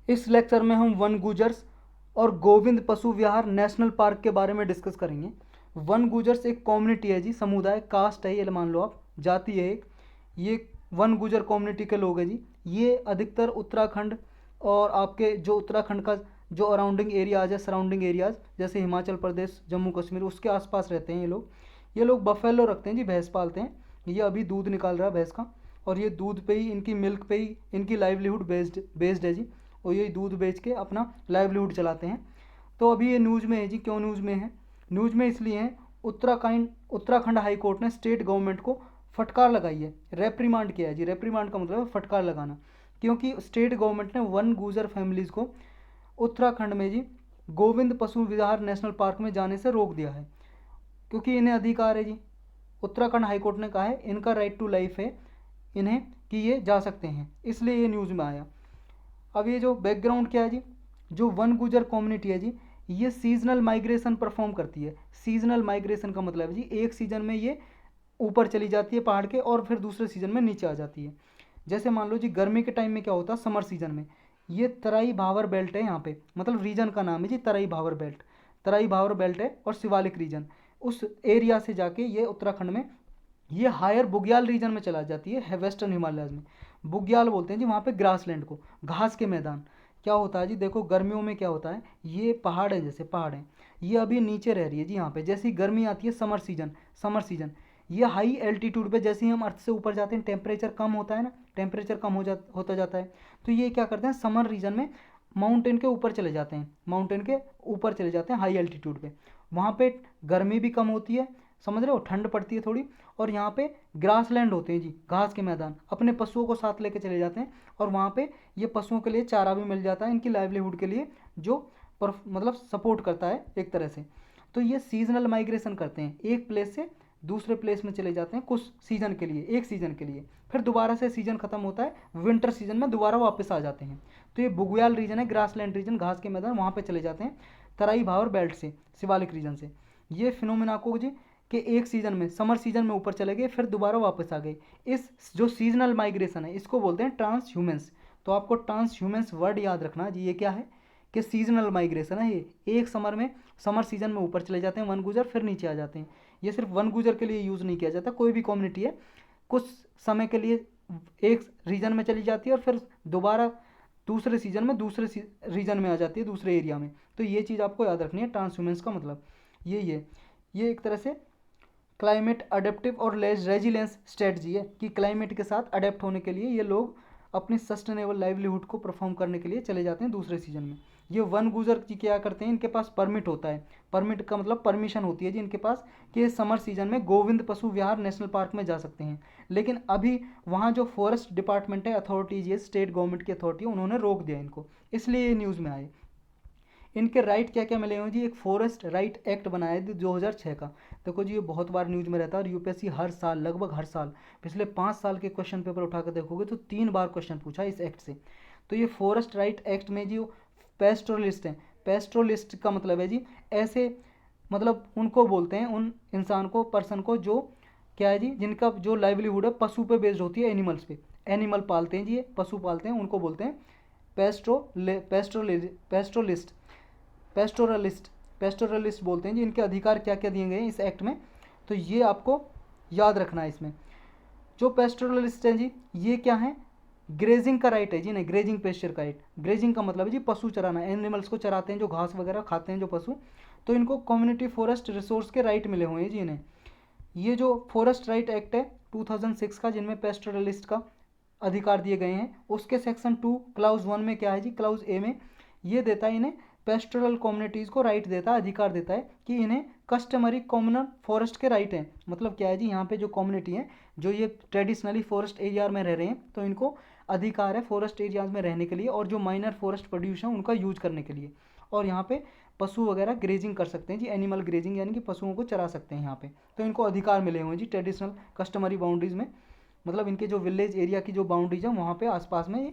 इस लेक्चर में हम वन गुजर्स और गोविंद पशु विहार नेशनल पार्क के बारे में डिस्कस करेंगे। वन गुजर्स एक कम्युनिटी है जी, समुदाय, कास्ट है, ये मान लो आप, जाति है एक। ये वन गुजर कम्युनिटी के लोग हैं जी। ये अधिकतर उत्तराखंड और आपके जो उत्तराखंड का जो अराउंडिंग एरियाज है, सराउंडिंग एरियाज जैसे हिमाचल प्रदेश, जम्मू कश्मीर, उसके आसपास रहते हैं ये लोग। ये लोग बफेलो रखते हैं जी, भैंस पालते हैं। ये अभी दूध निकाल रहा है भैंस का, और ये दूध पे ही, इनकी मिल्क पे ही इनकी लाइवलीहुड बेस्ड बेस्ड है जी। और यही दूध बेच के अपना लाइवलीहुड चलाते हैं। तो अभी ये न्यूज़ में है जी। क्यों न्यूज़ में है? न्यूज़ में इसलिए है, उत्तराखंड हाई कोर्ट ने स्टेट गवर्नमेंट को फटकार लगाई है, रेप्रीमांड किया है जी। रेप्रीमांड का मतलब है फटकार लगाना, क्योंकि स्टेट गवर्नमेंट ने वन गुजर फैमिलीज़ को उत्तराखंड में जी गोविंद पशु विहार नेशनल पार्क में जाने से रोक दिया है, क्योंकि इन्हें अधिकार है जी। उत्तराखंड हाई कोर्ट ने कहा है इनका राइट टू लाइफ है इन्हें, कि ये जा सकते हैं, इसलिए ये न्यूज़ में आया। अब ये जो बैकग्राउंड क्या है जी, जो वन गुजर कम्युनिटी है जी, ये सीजनल माइग्रेशन परफॉर्म करती है। सीजनल माइग्रेशन का मतलब है जी, एक सीजन में ये ऊपर चली जाती है पहाड़ के, और फिर दूसरे सीजन में नीचे आ जाती है। जैसे मान लो जी, गर्मी के टाइम में क्या होता है, समर सीजन में ये तराई भावर बेल्ट है यहाँ पे, मतलब रीजन का नाम है जी तराई भावर बेल्ट। तराई भावर बेल्ट है और शिवालिक रीजन, उस एरिया से जाके ये उत्तराखंड में ये हायर बुग्याल रीजन में चला जाती है, वेस्टर्न हिमालयज में। बुग्याल बोलते हैं जी वहाँ पे ग्रासलैंड को, घास के मैदान। क्या होता है जी, देखो गर्मियों में क्या होता है, ये पहाड़ है, जैसे पहाड़ है, ये अभी नीचे रह रही है जी यहाँ पे। जैसी गर्मी आती है, समर सीजन ये हाई एल्टीट्यूड पे, जैसे ही हम अर्थ से ऊपर जाते हैं टेम्परेचर कम होता है ना, टेम्परेचर कम होता जाता है। तो ये क्या करते हैं, समर रीजन में माउंटेन के ऊपर चले जाते हैं, माउंटेन के ऊपर चले जाते हैं हाई एल्टीट्यूड पे। वहाँ पे गर्मी भी कम होती है, समझ रहे हो, ठंड पड़ती है थोड़ी। और यहाँ पे ग्रास लैंड होते हैं जी, घास के मैदान। अपने पशुओं को साथ लेके चले जाते हैं, और वहाँ पे ये पशुओं के लिए चारा भी मिल जाता है, इनकी लाइवलीहुड के लिए, जो मतलब सपोर्ट करता है एक तरह से। तो ये सीजनल माइग्रेशन करते हैं, एक प्लेस से दूसरे प्लेस में चले जाते हैं कुछ सीजन के लिए, एक सीजन के लिए। फिर दोबारा से सीजन खत्म होता है, विंटर सीजन में दोबारा वापस आ जाते हैं। तो ये बुग्याल रीजन है, ग्रासलैंड रीजन, घास के मैदान, वहाँ पे चले जाते हैं तराई भावर बेल्ट से, शिवालिक रीजन से। ये फिनोमिना को जी कि एक सीजन में, समर सीजन में ऊपर चले गए, फिर दोबारा वापस आ गए, इस जो सीजनल माइग्रेशन है इसको बोलते हैं ट्रांस ह्यूमेंस। तो आपको ट्रांस ह्यूमेंस वर्ड याद रखना जी, ये क्या है कि सीजनल माइग्रेशन है ये। एक समर सीजन में ऊपर चले जाते हैं वन गुजर, फिर नीचे आ जाते हैं। ये सिर्फ वन गुजर के लिए यूज़ नहीं किया जाता, कोई भी कम्युनिटी है कुछ समय के लिए एक रीजन में चली जाती है, और फिर दोबारा दूसरे सीजन में दूसरे रीजन में आ जाती है, दूसरे एरिया में। तो ये चीज़ आपको याद रखनी है, ट्रांसह्यूमेंस का मतलब यही है। ये एक तरह से क्लाइमेट अडेप्टिव और रेजिलेंस स्ट्रेटजी है, कि क्लाइमेट के साथ अडेप्ट होने के लिए ये लोग अपनी सस्टेनेबल लाइवलीहुड को परफॉर्म करने के लिए चले जाते हैं दूसरे सीजन में। ये वन गुजर जी क्या करते हैं, इनके पास परमिट होता है, परमिट का मतलब परमिशन होती है जी इनके पास, कि ये समर सीजन में गोविंद पशु विहार नेशनल पार्क में जा सकते हैं। लेकिन अभी वहाँ जो फॉरेस्ट डिपार्टमेंट है, अथॉरिटीज, ये स्टेट गवर्नमेंट की अथॉरिटी, उन्होंने रोक दिया इनको, इसलिए ये न्यूज़ में आए। इनके राइट क्या क्या मिले हैं जी, एक फॉरेस्ट राइट एक्ट बनाया है 2006 का। देखो जी, ये बहुत बार न्यूज़ में रहता है, और यूपीएससी हर साल, लगभग हर साल, पिछले 5 साल के क्वेश्चन पेपर उठा कर देखोगे तो 3 बार क्वेश्चन पूछा इस एक्ट से। तो ये फॉरेस्ट राइट एक्ट में जो पेस्ट्रोलिस्ट हैं, पेस्ट्रोलिस्ट का मतलब है जी ऐसे, मतलब उनको बोलते हैं, उन इंसान को, पर्सन को, जो क्या है जी, जिनका जो लाइवलीहुड है पशु पे बेस्ड होती है, एनिमल्स पे, एनिमल पालते हैं जी, ये पशु पालते हैं, उनको बोलते हैं पेस्ट्रोलिस्ट, पेस्टोरलिस्ट, पेस्टोरलिस्ट बोलते हैं जी। इनके अधिकार क्या क्या दिए गए हैं इस एक्ट में, तो ये आपको याद रखना है। इसमें जो पेस्टोरलिस्ट हैं जी, ये क्या है, ग्रेजिंग का राइट है जी, नहीं, ग्रेजिंग पेस्चर का राइट। ग्रेजिंग का मतलब है जी पशु चराना, एनिमल्स को चराते हैं, जो घास वगैरह खाते हैं जो पशु। तो इनको कम्युनिटी फॉरेस्ट रिसोर्स के राइट मिले हुए हैं जी इन्हें। ये जो फॉरेस्ट राइट एक्ट है 2006 का, जिनमें पेस्टोरलिस्ट का अधिकार दिए गए हैं, उसके सेक्शन 2 क्लाउज 1 में क्या है जी, क्लाउज ए में ये देता है इन्हें, पेस्टोरल कम्युनिटीज़ को राइट देता है, अधिकार देता है कि इन्हें कस्टमरी कॉमनल फॉरेस्ट के राइट हैं। मतलब क्या है जी, यहाँ पे जो कम्युनिटी है, जो ये ट्रेडिशनली फॉरेस्ट एरिया में रह रहे हैं, तो इनको अधिकार है फॉरेस्ट एरियाज में रहने के लिए, और जो माइनर फॉरेस्ट प्रोड्यूस है उनका यूज करने के लिए। और यहाँ पे पशु वगैरह ग्रेजिंग कर सकते हैं जी, एनिमल ग्रेजिंग, यानी कि पशुओं को चरा सकते हैं यहाँ पे। तो इनको अधिकार मिले हुए हैं जी ट्रेडिशनल कस्टमरी बाउंड्रीज़ में, मतलब इनके जो विलेज एरिया की जो बाउंड्रीज है वहाँ पे आसपास में ये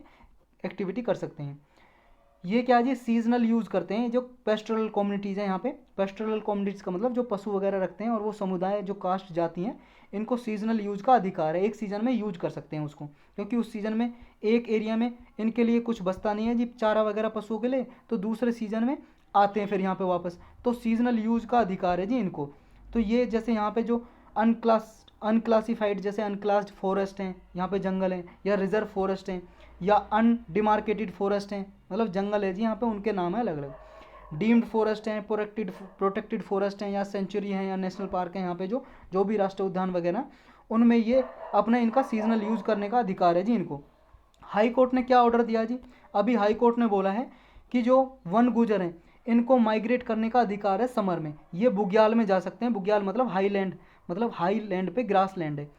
एक्टिविटी कर सकते हैं। ये क्या है जी, सीजनल यूज़ करते हैं जो पेस्टोरल कम्युनिटीज़ हैं यहाँ पे। पेस्टोरल कम्युनिटीज़ का मतलब जो पशु वगैरह रखते हैं, और वो समुदाय जो कास्ट जाती हैं, इनको सीजनल यूज़ का अधिकार है, एक सीज़न में यूज कर सकते हैं उसको, क्योंकि उस सीज़न में एक एरिया में इनके लिए कुछ बचता नहीं है जी चारा वगैरह पशुओं के लिए, तो दूसरे सीज़न में आते हैं फिर यहाँ पे वापस, तो सीजनल यूज़ का अधिकार है जी इनको। तो ये जैसे यहाँ पे जो अनक्लासिफाइड, जैसे अनक्लास्ड फॉरेस्ट हैं, यहाँ पे जंगल हैं, या रिजर्व फॉरेस्ट हैं, या अनडिमार्केटेड फॉरेस्ट हैं, मतलब जंगल है जी यहाँ पे, उनके नाम है अलग अलग। डीम्ड फॉरेस्ट हैं, प्रोटेक्टेड फॉरेस्ट हैं, या सेंचुरी हैं, या नेशनल पार्क हैं, यहाँ पे जो जो भी राष्ट्रीय उद्यान वगैरह, उनमें ये अपना इनका सीजनल यूज़ करने का अधिकार है जी इनको। हाई कोर्ट ने क्या ऑर्डर दिया जी, अभी हाई कोर्ट ने बोला है कि जो वन गुजर हैं इनको माइग्रेट करने का अधिकार है समर में, ये बुग्याल में जा सकते हैं। बुग्याल मतलब हाईलैंड, मतलब हाई लैंड पे ग्रास लैंड है,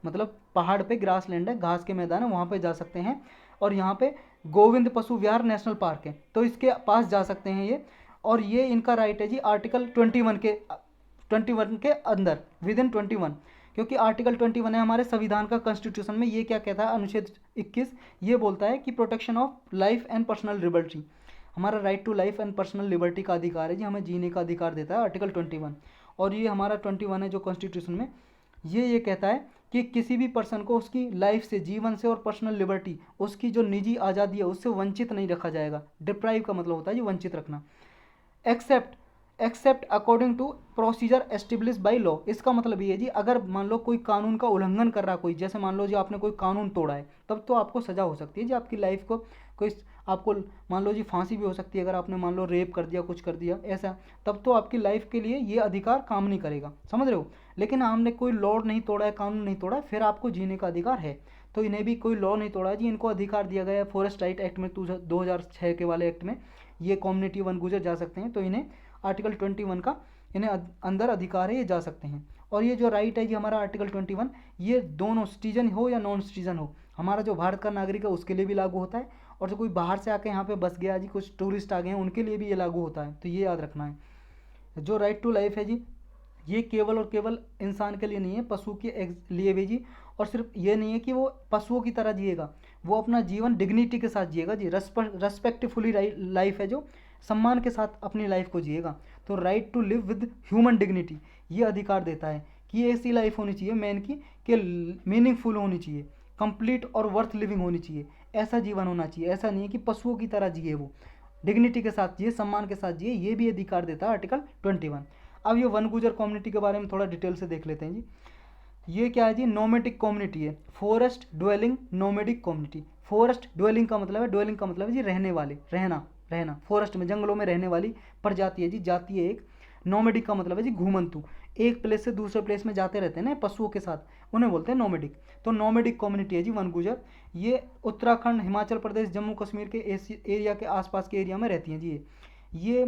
मतलब पहाड़ पे ग्रास लैंड है, घास के मैदान है, वहाँ पे जा सकते हैं। और यहाँ पे गोविंद पशु विहार नेशनल पार्क है, तो इसके पास जा सकते हैं ये। और ये इनका राइट है जी आर्टिकल 21 के अंदर, विद इन 21, क्योंकि आर्टिकल 21 है हमारे संविधान का, कॉन्स्टिट्यूशन में ये क्या कहता है, अनुच्छेद 21 ये बोलता है कि protection of life and personal liberty, हमारा right to life and personal liberty का अधिकार है जी, हमें जीने का अधिकार देता है आर्टिकल 21। और ये हमारा 21 है जो कॉन्स्टिट्यूशन में, ये कहता है कि किसी भी पर्सन को उसकी लाइफ से, जीवन से और पर्सनल लिबर्टी, उसकी जो निजी आज़ादी है उससे वंचित नहीं रखा जाएगा। डिप्राइव का मतलब होता है जी वंचित रखना। Except according to procedure establish by law, इसका मतलब ये है जी अगर मान लो कोई कानून का उल्लंघन कर रहा कोई, जैसे मान लो जी आपने कोई कानून तोड़ा है, तब तो आपको सज़ा हो सकती है जी, आपकी लाइफ को कोई, आपको मान लो जी फांसी भी हो सकती है अगर आपने मान लो रेप कर दिया, कुछ कर दिया ऐसा, तब तो आपकी लाइफ के लिए ये अधिकार काम नहीं करेगा, समझ रहे हो। लेकिन हमने कोई लॉ नहीं तोड़ा है, कानून नहीं तोड़ा है, फिर आपको जीने का अधिकार है। तो इन्हें भी कोई लॉ नहीं तोड़ा जी, इनको अधिकार दिया गया है फॉरेस्ट राइट एक्ट में, 2006 के वाले एक्ट में, ये कम्युनिटी वन गुजर जा सकते हैं, तो इन्हें आर्टिकल 21 का इन्हें अंदर अधिकार है, ये जा सकते हैं। और ये जो राइट है जी हमारा आर्टिकल 21, ये दोनों सिटीजन हो या नॉन सिटीजन हो, हमारा जो भारत का नागरिक है उसके लिए भी लागू होता है, और जो कोई बाहर से आके यहाँ पे बस गया जी, कुछ टूरिस्ट आ गए हैं, उनके लिए भी ये लागू होता है, तो ये याद रखना है। जो राइट टू लाइफ है जी, ये केवल और केवल इंसान के लिए नहीं है, पशु के लिए भी जी। और सिर्फ ये नहीं है कि वो पशुओं की तरह जिएगा, वो अपना जीवन डिग्निटी के साथ जिएगा जी, रेस्पेक्टफुली लाइफ है जो, सम्मान के साथ अपनी लाइफ को जिएगा। तो right to live with human dignity ये अधिकार देता है कि ये ऐसी लाइफ होनी चाहिए मैन की कि मीनिंगफुल होनी चाहिए, कंप्लीट और वर्थ लिविंग होनी चाहिए, ऐसा जीवन होना चाहिए, ऐसा नहीं है कि पशुओं की तरह जिए, वो डिग्निटी के साथ जिए, सम्मान के साथ जिए, ये भी अधिकार देता है आर्टिकल 21। अब ये वन गुजर कम्युनिटी के बारे में थोड़ा डिटेल से देख लेते हैं जी। ये क्या है जी, नोमेडिक कम्युनिटी है, forest dwelling nomadic community. Forest dwelling का मतलब है, ड्वेलिंग का मतलब है जी रहने वाले, रहना फॉरेस्ट में, जंगलों में रहने वाली प्रजाति है जी, जाति है एक। नोमेडिक का मतलब है जी घूमंतु, एक प्लेस से दूसरे प्लेस में जाते रहते हैं ना पशुओं के साथ, उन्हें बोलते हैं नोमेडिक। तो नोमेडिक कम्युनिटी है जी वन गुजर, ये उत्तराखंड, हिमाचल प्रदेश, जम्मू कश्मीर के एरिया के आसपास के एरिया में रहती हैं जी। ये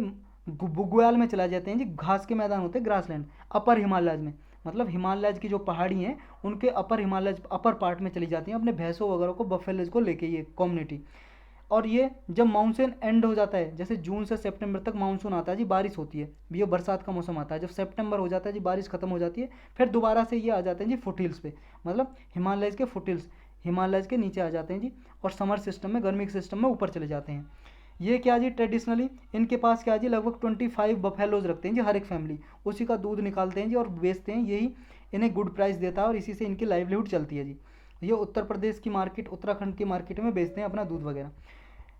बुग्याल में चला जाते हैं जी, घास के मैदान होते हैं, ग्रासलैंड, अपर हिमालयज में, मतलब हिमालयज की जो पहाड़ी हैं उनके अपर हिमालयज, अपर पार्ट में चली जाती हैं अपने भैंसों वगैरह को, बफेलोज को लेके ये कम्युनिटी। और ये जब मानसून एंड हो जाता है, जैसे जून से सितंबर तक मानसून आता है जी, बारिश होती है, ये बरसात का मौसम आता है, जब सितंबर हो जाता है जी बारिश खत्म हो जाती है, फिर दोबारा से ये आ जाते हैं जी फुटहिल्स पे, मतलब हिमालयज के फुटहिल्स, हिमालयज के नीचे आ जाते हैं जी, और समर सिस्टम में, गर्मी के सिस्टम में ऊपर चले जाते हैं। ये क्या जी, ट्रेडिशनली इनके पास क्या जी लगभग 25 बफेलोज रखते हैं जी हर एक फैमिली, उसी का दूध निकालते हैं जी और बेचते हैं, यही इन्हें गुड प्राइस देता है और इसी से इनकी लाइवलीहुड चलती है जी। ये उत्तर प्रदेश की मार्केट, उत्तराखंड की मार्केट में बेचते हैं अपना दूध वगैरह।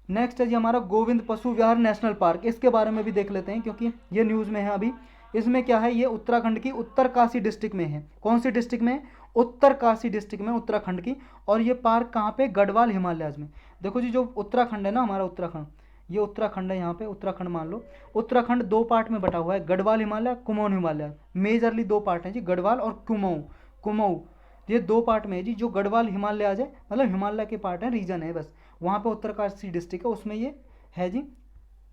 नेक्स्ट है जी हमारा गोविंद पशु विहार नेशनल पार्क, इसके बारे में भी देख लेते हैं क्योंकि ये न्यूज़ में है अभी। इसमें क्या है, ये उत्तराखंड की उत्तरकाशी डिस्ट्रिक्ट में है। कौन सी डिस्ट्रिक्ट में? उत्तरकाशी डिस्ट्रिक्ट में, उत्तराखंड की। और ये पार्क कहाँ पे? गढ़वाल हिमालयाज में। देखो जी, जो उत्तराखंड है ना हमारा, उत्तराखंड, ये उत्तराखंड है, यहाँ पे उत्तराखंड मान लो। उत्तराखंड दो पार्ट में बटा हुआ है, गढ़वाल हिमालय, कुमाऊं हिमालय। मेजरली दो पार्ट हैं जी, गढ़वाल और कुमाऊं। कुमाऊं ये दो पार्ट में है जी। जो गढ़वाल हिमालय आ जाए, मतलब हिमालय के पार्ट है, रीजन है बस, वहाँ पे उत्तरकाशी डिस्ट्रिक्ट है, उसमें ये है जी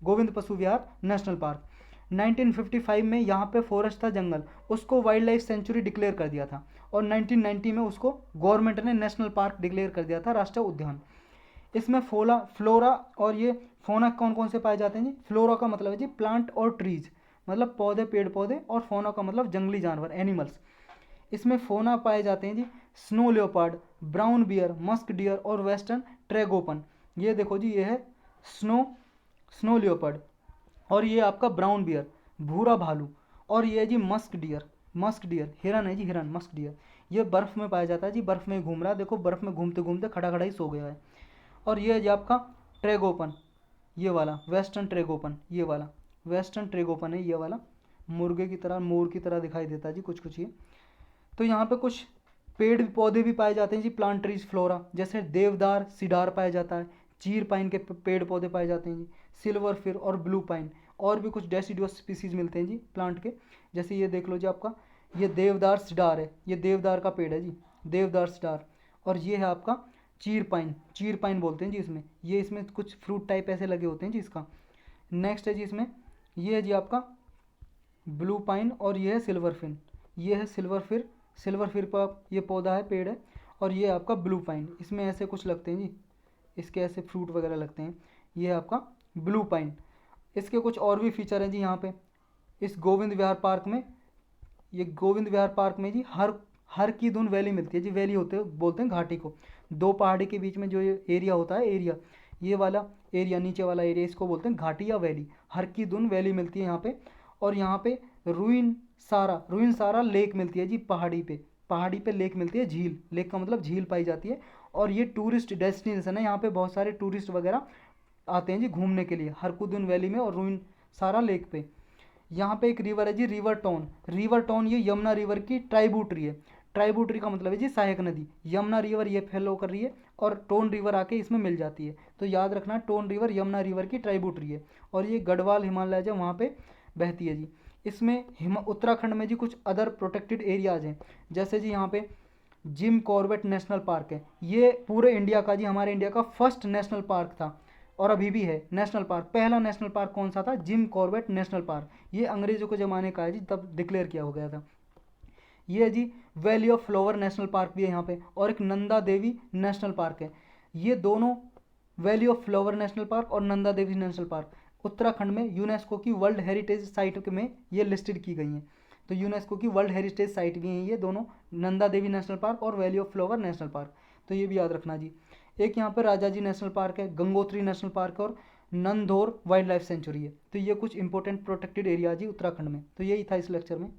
गोविंद पशु विहार नेशनल पार्क। 1955 में यहाँ पे फॉरेस्ट था, जंगल, उसको वाइल्ड लाइफ सेंचुरी डिक्लेयर कर दिया था। और 1990 में उसको गवर्नमेंट ने नेशनल पार्क डिक्लेयर कर दिया था, राष्ट्रीय उद्यान। इसमें फ्लोरा और ये फोना कौन कौन से पाए जाते हैं जी? फ्लोरा का मतलब है जी प्लांट और ट्रीज, मतलब पौधे, पेड़ पौधे, और फोना का मतलब जंगली जानवर, एनिमल्स। इसमें फोना पाए जाते हैं जी snow leopard, brown bear, musk deer और वेस्टर्न ट्रैगोपन। ये देखो जी, ये है स्नो स्नो लियोपर्ड, और ये आपका ब्राउन बियर भूरा भालू, और ये है जी मस्क डियर, मस्क डियर हिरन है जी, हिरन मस्क डियर, ये बर्फ़ में पाया जाता है जी, बर्फ़ में घूम रहा है, देखो बर्फ़ में घूमते घूमते खड़ा खड़ा ही सो गया है। और ये है जी आपका ट्रेगोपन, ये वाला वेस्टर्न ट्रेगोपन, ये वाला वेस्टर्न ट्रेगोपन है, ये वाला मुर्गे की तरह मोर की तरह दिखाई देता है जी कुछ कुछ ये। तो यहाँ पे कुछ पेड़ पौधे भी पाए जाते हैं जी, प्लांट ट्रीज फ्लोरा, जैसे देवदार सिडार पाया जाता है, चीर पाइन के पेड़ पौधे पाए जाते हैं जी, सिल्वर फिर और ब्लू पाइन, और भी कुछ डेसिडुअस स्पीसीज मिलते हैं जी प्लांट के। जैसे ये देख लो जी आपका, ये देवदार सिडार है, ये देवदार का पेड़ है जी, देवदार सिडार। और ये है आपका चीर पाइन बोलते हैं जी इसमें, ये इसमें कुछ फ्रूट टाइप ऐसे लगे होते हैं जी इसका। नेक्स्ट है जी इसमें, ये है जी आपका ब्लू पाइन, और ये है सिल्वर फिन, ये है सिल्वर फिर का ये पौधा है, पेड़ है। और ये आपका ब्लू पाइन, इसमें ऐसे कुछ लगते हैं जी, इसके ऐसे फ्रूट वगैरह लगते हैं, ये है आपका ब्लू पाइन। इसके कुछ और भी फीचर हैं जी यहाँ पे इस गोविंद विहार पार्क में। ये गोविंद विहार पार्क में जी हर की धुन वैली मिलती है जी, वैली होते बोलते हैं घाटी को, दो पहाड़ी के बीच में जो ये एरिया होता है, एरिया ये वाला एरिया, नीचे वाला एरिया, इसको बोलते हैं घाटी या वैली, हर की धुन वैली मिलती है यहाँ पे। और यहाँ पे रुइन सारा लेक मिलती है जी, पहाड़ी पे लेक मिलती है, झील, लेक का मतलब झील पाई जाती है। और ये टूरिस्ट डेस्टिनेशन है, यहाँ पे बहुत सारे टूरिस्ट वगैरह आते हैं जी घूमने के लिए हरकुदुन वैली में और रुइन सारा लेक पे। यहाँ पे एक रिवर है जी, रिवर टोन ये यमुना रिवर की ट्राइब्यूटरी है, ट्राइब्यूटरी का मतलब है जी सहायक नदी, यमुना रिवर ये फैलो कर रही है और टोन रिवर आके इसमें मिल जाती है। तो याद रखना, टोन रिवर यमुना रिवर की ट्राइब्यूटरी है, और ये गढ़वाल हिमालय जो वहाँ पे बहती है जी। इसमें उत्तराखंड में जी कुछ अदर प्रोटेक्टेड एरियाज हैं, जैसे जी यहाँ पे जिम कॉर्बेट नेशनल पार्क है, ये पूरे इंडिया का जी, हमारे इंडिया का फर्स्ट नेशनल पार्क था और अभी भी है नेशनल पार्क। पहला नेशनल पार्क कौन सा था? जिम कॉर्बेट नेशनल पार्क, ये अंग्रेजों के ज़माने का है जी, तब डिक्लेयर किया हो गया था। ये है जी valley of flower national park भी है यहाँ पे, और एक नंदा देवी नेशनल पार्क है। ये दोनों valley of flower national park और नंदा देवी नेशनल पार्क उत्तराखंड में यूनेस्को की वर्ल्ड हेरिटेज साइट में ये लिस्टेड की गई हैं। तो यूनेस्को की वर्ल्ड हेरिटेज साइट भी हैं ये दोनों, नंदा देवी नेशनल पार्क और valley of flower national park. तो ये भी याद रखना जी। एक यहाँ पर राजाजी नेशनल पार्क है, गंगोत्री नेशनल पार्क और नंदौर वाइल्ड लाइफ सेंचुरी है। तो ये कुछ इंपॉर्टेंट प्रोटेक्टेड एरिया जी उत्तराखंड में। तो यही था इस लेक्चर में।